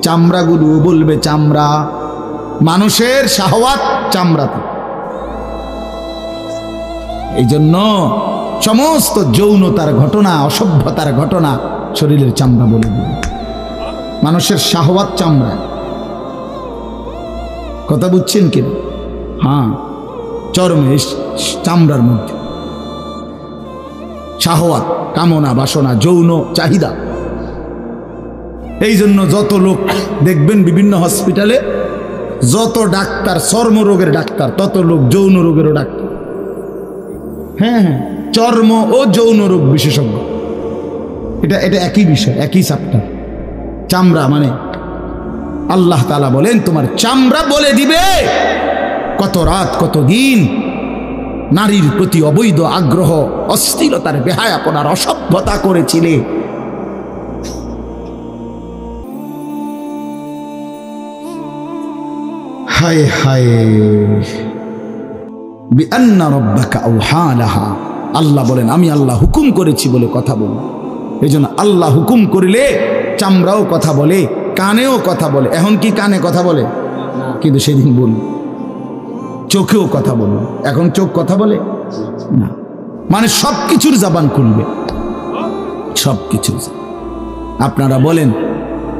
চামড়াগুলো বলবে, চামড়া, মানুষের শাহওয়াত চামড়াতে। এই জন্য সমস্ত যৌনতার ঘটনা, অসভ্যতার ঘটনা শরীরের চামড়া বলে দিবে। মানুষের শাহওয়াত চামড়া, কথা বুঝছেন কিনা? হ্যাঁ, চরমে চামড়ার মধ্যে শাহওয়াত, কামনা, বাসনা, যৌন চাহিদা। এই জন্য যত লোক দেখবেন বিভিন্ন হসপিটালে, যত ডাক্তার চর্মরোগের ডাক্তার, তত লোক যৌন রোগেরও ডাক্তার। হ্যাঁ হ্যাঁ, চর্ম ও যৌন রোগ বিশেষজ্ঞ, এটা একই বিষয়, একই চ্যাপ্টার। চামড়া মানে আল্লাহ তাআলা বলেন তোমার চামড়া বলে দিবে কত রাত কত দিন নারীর প্রতি অবৈধ আগ্রহ, অস্থিরতার বেহায়াপনার অসভ্যতা করেছিলে। হায় হায়, বিআন্না রাব্বাকা আওহা লাহা, আল্লাহ বলেন আমি আল্লাহ হুকুম করেছি বলে কথা বল। এই জন্য আল্লাহ হুকুম করিলে চামড়াও কথা বলে, কানেও কথা বলে। এখন কি কানে কথা বলে? কিন্তু সেদিন বল চোখেও কথা বলবে। এখন চোখ কথা বলে না, মানে সব কিছুর জবান খুলবে, সব কিছু। আপনারা বলেন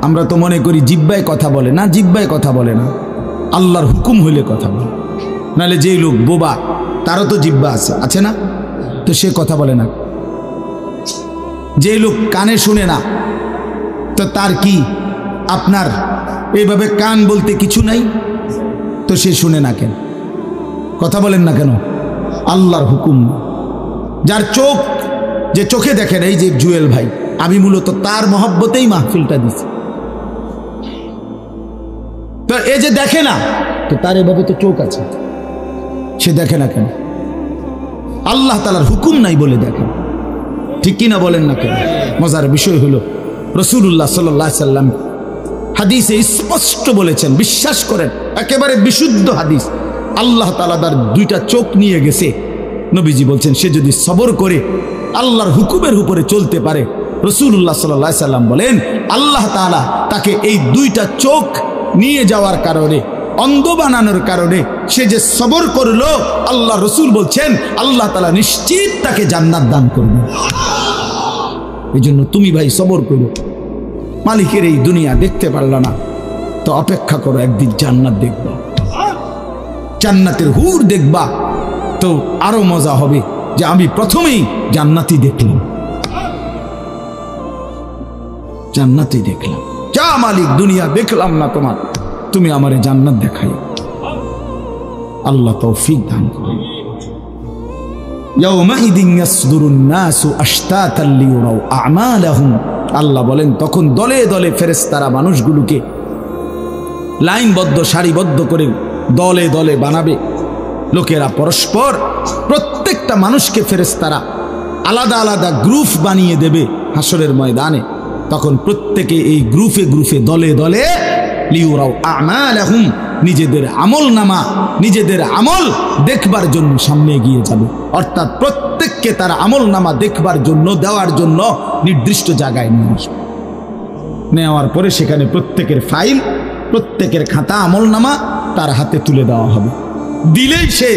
আমরা তো মনে করি জিহ্বায় কথা বলে না, জিহ্বায় কথা বলে না, আল্লাহর হুকুম হইলে কথা বলে, নাহলে যেই লোক বোবা তারও তো জিহ্বা আছে না, তো সে কথা বলে না। যেই লোক কানে শুনে না, তো তার কি আপনার এইভাবে কান বলতে কিছু নাই, তো সে শুনে না কেন, কথা বলেন না কেন? আল্লাহর হুকুম। যার চোখ, যে চোখে দেখেন, এই যে জুয়েল ভাই, আমি মূলত তার মহব্বতেই মাহফিলটা দিছি। তো এই যে দেখে না, তো তার এভাবে তো চোখ আছে, সে দেখে না কেন? আল্লাহ তাআলার হুকুম নাই বলে দেখে, ঠিক কিনা বলেন না কেন? মজার বিষয় হলো রাসূলুল্লাহ সাল্লাল্লাহু আলাইহি সাল্লাম হাদিসে স্পষ্ট বলেছেন, বিশ্বাস করেন, একেবারে বিশুদ্ধ হাদিস, আল্লাহ তাআলা তার দুইটা চোখ নিয়ে গেছে। নবীজি বলছেন, সে যদি সবর করে আল্লাহর হুকুমের উপরে চলতে পারে, রাসূলুল্লাহ সাল্লাল্লাহু আলাইহি সাল্লাম বলেন, আল্লাহ তাআলা তাকে এই দুইটা চোখ নিয়ে যাওয়ার কারণে, অন্ধ বানানোর কারণে সে যে সবর করলো, আল্লাহ রসুল বলছেন আল্লাহ তাআলা নিশ্চিত তাকে জান্নাত দান করবে। এই জন্য তুমি ভাই সবর করো, মালিকের এই দুনিয়া দেখতে পারলা না, তো অপেক্ষা করো, একদিন জান্নাত দেখবা, জান্নাতের হুর দেখবা, তো আরো মজা হবে যে আমি প্রথমেই জান্নাতি দেখলাম, জান্নাতি দেখলাম। যা মালিক, দুনিয়া দেখলাম না তোমার, তুমি আমারে জান্নাত দেখাই। আল্লাহ তৌফিক দান করুন। ইয়াউমাইদিন ইয়াসদুরুন নাসু আশতাতান লিয়ুরাউ আমালাহুম, আল্লাহ বলেন তখন দলে দলে ফেরেশতারা মানুষগুলোকে লাইনবদ্ধ, সারিবদ্ধ করে দলে দলে বানাবে। লোকেরা পরস্পর, প্রত্যেকটা মানুষকে ফেরেশতারা আলাদা আলাদা গ্রুপ বানিয়ে দেবে হাসরের ময়দানে। তখন প্রত্যেকে এই গ্রুপে গ্রুপে, দলে দলে লিউরাউ আমালাহুম, নিজেদের আমল নামা, নিজেদের আমল দেখবার জন্য সামনে এগিয়ে যাবে। অর্থাৎ প্রত্যেককে তার আমল নামা দেখবার জন্য, দেওয়ার জন্য নির্দিষ্ট জায়গায় নিয়ে আসবে। নেওয়ার পরে সেখানে প্রত্যেকের ফাইল, প্রত্যেকের খাতা, আমল নামা তার হাতে তুলে দেওয়া হবে। দিলেই সে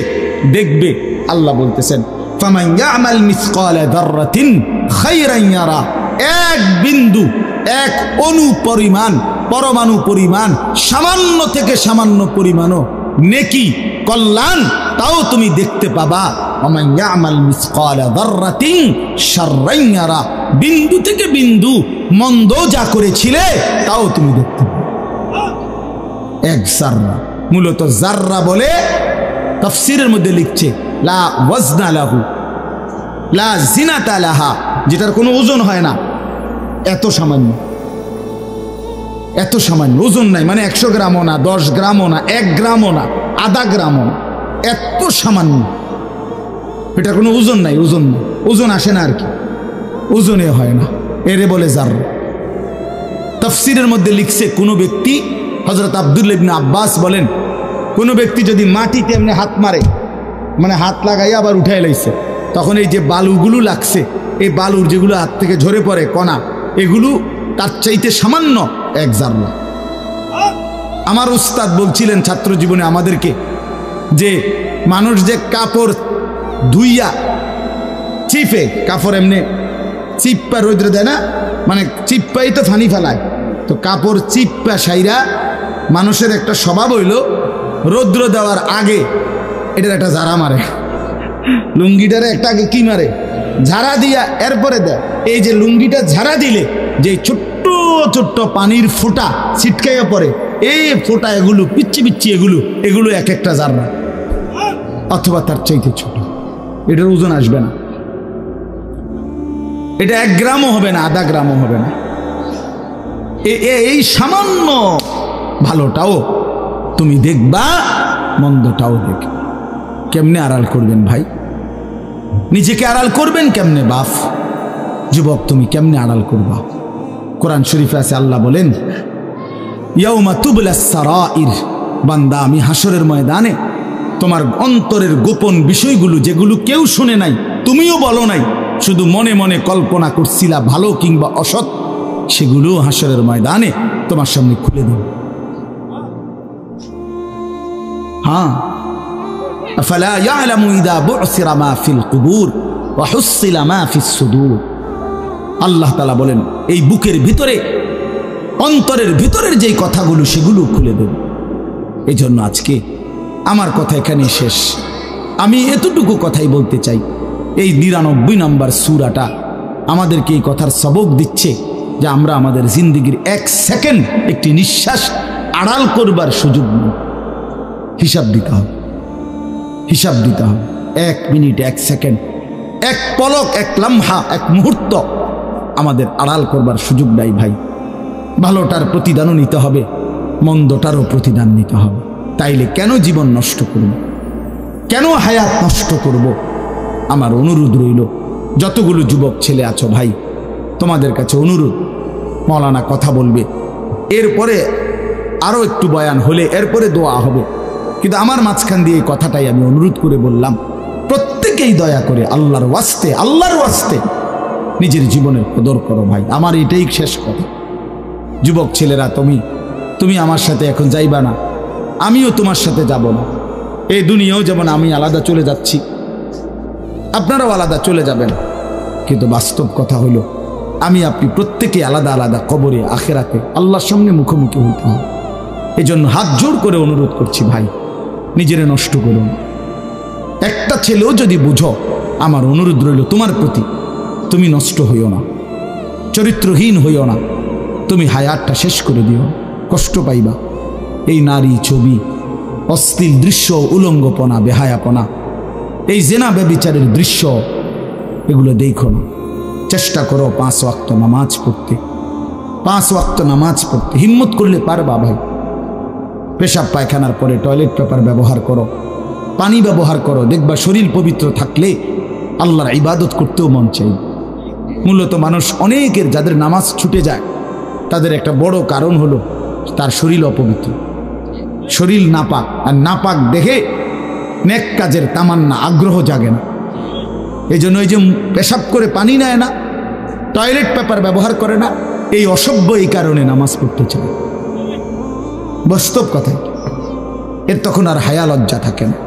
দেখবে। আল্লাহ বলতেছেন, ফামান ইয়ামাল মিসকালা যাররাতিন খায়রান ইয়ারা, এক বিন্দু, এক অণু পরিমাণ, পরমাণু পরিমাণ, সামান্য থেকে সামান্য পরিমাণও নেকি, কল্যাণ, তাও তুমি দেখতে পাবা। ওমান ইয়ামাল মিসকালা যাররাতিন শাররান ইয়ারা, বিন্দু থেকে বিন্দু মন্দ যা করেছিলে তাও তুমি দেখতে পাবে। এক জাররা, মূলত জাররা বলে তাফসীরের মধ্যে লিখছে লা ওয়াজনা লাহু লা জিনাতা লাহা, যেটার কোনো ওজন হয় না, এত সামান্য, এত সামান্য, ওজন নাই, মানে 100 গ্রামও না, 10 গ্রামও না, 1 গ্রামও না, আধা গ্রামও না, এত সামান্য, এটা কোনো ওজন নাই, ওজন নাই, ওজন আসে না আর কি, ওজনে হয় না, এরে বলে জাররা। তাফসীরের মধ্যে লিখছে, কোনো ব্যক্তি, হযরত আব্দুল্লাহ ইবনে আব্বাস বলেন, কোনো ব্যক্তি যদি মাটিতে এমনি হাত মারে, মানে হাত লাগাইয়া আবার উঠাই লাইছে, তখন এই যে বালুগুলো লাগছে, এই বালুর যেগুলো হাত থেকে ঝরে পড়ে কণা, এগুলো তার চাইতে সামান্য এক জাররা। আমার উস্তাদ বলছিলেন ছাত্র জীবনে আমাদেরকে, যে মানুষ যে কাপড় ধুইয়া চিপে, কাপড় এমনি চিপ্পা রৌদ্রে দেয় না, মানে চিপ্পাই তো ফানি ফেলায়, তো কাপড় চিপ্পা সাইরা মানুষের একটা স্বভাব হইল রৌদ্র দেওয়ার আগে এটার একটা ঝাড়া মারে, লুঙ্গিটারে একটা আগে কি মারে, ঝাড়া দিয়া এরপরে দেয়। এই যে লুঙ্গিটা ঝাড়া দিলে যে ছোট্ট ছোট্ট পানির ফোঁটা ছিটকাইয়া পড়ে, এই ফোঁটা, এগুলো পিচ্ছি পিচ্ছি, এগুলো এক একটা জাররা, অথবা তার চাইতে ছোট। এটার ওজন আসবে না, এটা 1 গ্রামও হবে না, আধা গ্রামও হবে না। এই সামান্য ভালোটাও তুমি দেখবা, মন্দটাও দেখবা। কেমনে আড়াল করবেন ভাই? নিজেকে আড়াল করবেন কেমনে? বাপ যুবক, তুমি কেমনে আড়াল করবা? কোরআন শরীফে আছে, আল্লাহ বলেন, ইয়াউমা তুবলাস সারাইর, বান্দা আমি হাসরের ময়দানে তোমার অন্তরের গোপন বিষয়গুলো, যেগুলো কেউ শুনে নাই, তুমিও বলো নাই, শুধু মনে মনে কল্পনা করছিলা ভালো কিংবা অসৎ, সেগুলো হাসরের ময়দানে তোমার সামনে খুলে দেব। হ্যাঁ, আফালা ইয়ালামু ইযা বু'সিরা মা ফিল কুবুর ওয়া হুসিলা মা ফিস সুদূর। আল্লাহ তাআলা বলেন, এই বুকের ভিতরে, অন্তরের ভিতরের যেই কথাগুলো, সেগুলো খুলে দেব। এই জন্য আজকে আমার কথা এখানে শেষ। আমি এতটুকু কথাই বলতে চাই, এই 99 নম্বর সূরাটা আমাদেরকে এই কথার সবক দিচ্ছে যে আমরা আমাদের জিন্দেগির 1 সেকেন্ড একটি নিঃশ্বাস আড়াল করবার সুযোগ নেই। হিসাব দিতে হবে, হিসাব দিতে হবে। 1 মিনিট, 1 সেকেন্ড, 1 পলক, 1 লম্হা, 1 মুহূর্ত আমাদের আড়াল করবার সুযোগ নাই ভাই। ভালোটার প্রতিদানও নিতে হবে, মন্দটারও প্রতিদান নিতে হবে। তাইলে কেন জীবন নষ্ট করব, কেন হায়াত নষ্ট করব? আমার অনুরোধ রইল, যতগুলো যুবক ছেলে আছো ভাই, তোমাদের কাছে অনুরোধ, মৌলানা কথা বলবে, এরপরে আরও একটু বয়ান হলে এরপরে দোয়া হবে, কিন্তু আমার মাঝখান দিয়ে এই কথাটাই আমি অনুরোধ করে বললাম, প্রত্যেকেই দয়া করে আল্লাহর ওয়াস্তে নিজের জীবনের কদর করো ভাই। আমার এটাই শেষ কথা। যুবক ছেলেরা, তুমি আমার সাথে এখন যাইবা না, আমিও তোমার সাথে যাব না। এই দুনিয়াও যেমন আমি আলাদা চলে যাচ্ছি, আপনারাও আলাদা চলে যাবেন, কিন্তু বাস্তব কথা হলো আমি আপনি প্রত্যেকে আলাদা আলাদা কবরে আখেরাতে আল্লাহর সামনে মুখোমুখি হইতে হবে। এই জন্য হাত জোর করে অনুরোধ করছি ভাই, নিজেরে নষ্ট করুন। একটা ছেলেও যদি বুঝো, আমার অনুরোধ রইল তোমার প্রতি, তুমি নষ্ট হইও না, চরিত্রহীন হইও না, তুমি হায়াতটা শেষ করে দিও, কষ্ট পাইবা। এই নারী ছবি, অশ্লীল দৃশ্য, উলঙ্গপনা, বেহায়াপনা, এই জেনা ব্যভিচারের দৃশ্য, এগুলো দেখো না। চেষ্টা করো 5 ওয়াক্ত নামাজ পড়তে, 5 ওয়াক্ত নামাজ পড়তে হিম্মত করলে পারবা ভাই। পেশাব পায়খানার পরে টয়লেট পেপার ব্যবহার করো, পানি ব্যবহার করো, দেখবা শরীর পবিত্র থাকলে আল্লাহর ইবাদত করতেও মন চাই। মূলত মানুষ অনেকের যাদের নামাজ ছুটে যায়, তাদের একটা বড় কারণ হলো তার শরীর অপবিত্র, শরীর নাপাক, আর নাপাক দেখে নেক কাজের তামান্না, আগ্রহ জাগে না। এই জন্য এই যে পেশাব করে পানি নেয় না, টয়লেট পেপার ব্যবহার করে না, এই অসভ্য এই কারণে নামাজ পড়তে চায়। বাস্তব কথাই, এর তখন আর হায়া লজ্জা থাকে না।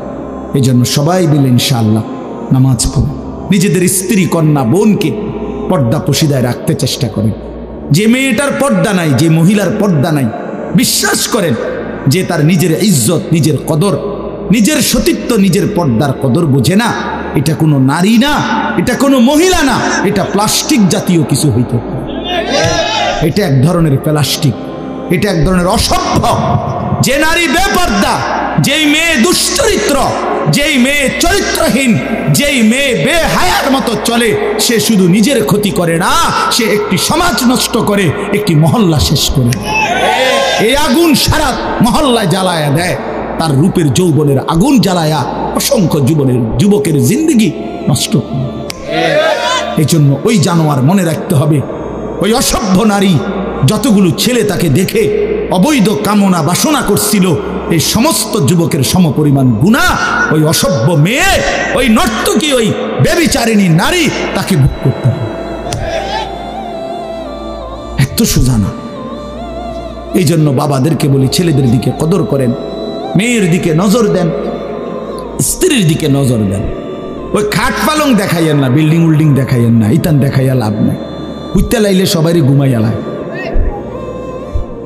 এই জন্য সবাই মিলে ইনশাআল্লাহ নামাজ পড়ে নিজেদের স্ত্রী, কন্যা, বোনকে পর্দা পশিদায় রাখতে চেষ্টা করেন। যে মেয়েটার পর্দা নাই, যে মহিলার পর্দা নাই, বিশ্বাস করেন যে তার নিজের ইজ্জত, নিজের কদর, নিজের সতীত্ব, নিজের পর্দার কদর বোঝে না। এটা কোনো নারী না, এটা কোনো মহিলা না, এটা প্লাস্টিক জাতীয় কিছু হইতে পারে। এটা এক ধরনের প্লাস্টিক, এটা এক ধরনের অসভ্য। যে নারী বেপর্দা, যেই মেয়ে দুশ্চরিত্র, যেই মেয়ে চরিত্রহীন, যেই মেয়ে বেহায়ার মতো চলে, সে শুধু নিজের ক্ষতি করে না, সে একটি সমাজ নষ্ট করে, একটি মহল্লা শেষ করে। এই আগুন সারা মহল্লায় জ্বালায়া দেয়, তার রূপের যৌবনের আগুন জ্বালায়া অসংখ্য যুবকের জিন্দগি নষ্ট করে। এই জন্য ওই জানোয়ার মনে রাখতে হবে, ওই অসভ্য নারী যতগুলো ছেলে তাকে দেখে অবৈধ কামনা বাসনা করছিল, এই সমস্ত যুবকের সমপরিমাণ গুনাহ ওই অসভ্য মেয়ে, ওই নর্তকী, ওই ব্যভিচারিণী নারী তাকে ভোগ করতে হবে। এত সোজা না। এই জন্য বাবাদেরকে বলি, ছেলেদের দিকে কদর করেন, মেয়ের দিকে নজর দেন, স্ত্রীর দিকে নজর দেন। ওই খাট পালং দেখাইয়েন না, বিল্ডিং উল্ডিং দেখাইয়েন না, ইতান দেখাইয়া লাভ নাই। উঠতে লাইলে সবারই ঘুমাইয়া লাগে,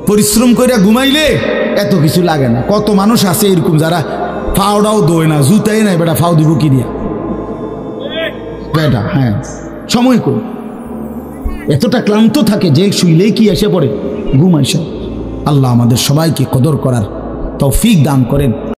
পরিশ্রম করে ঘুমাইলে এত কিছু লাগে না। কত মানুষ আছে এরকম যারা ফাওটাও দোয় না, জুতাই নাই, বেটা ফাও দিব কি দিয়া বেটা। হ্যাঁ, সময় কর, এতটা ক্লান্ত থাকে যে শুইলেই কি এসে পড়ে ঘুম আসে। আল্লাহ আমাদের সবাইকে কদর করার তৌফিক দান করেন।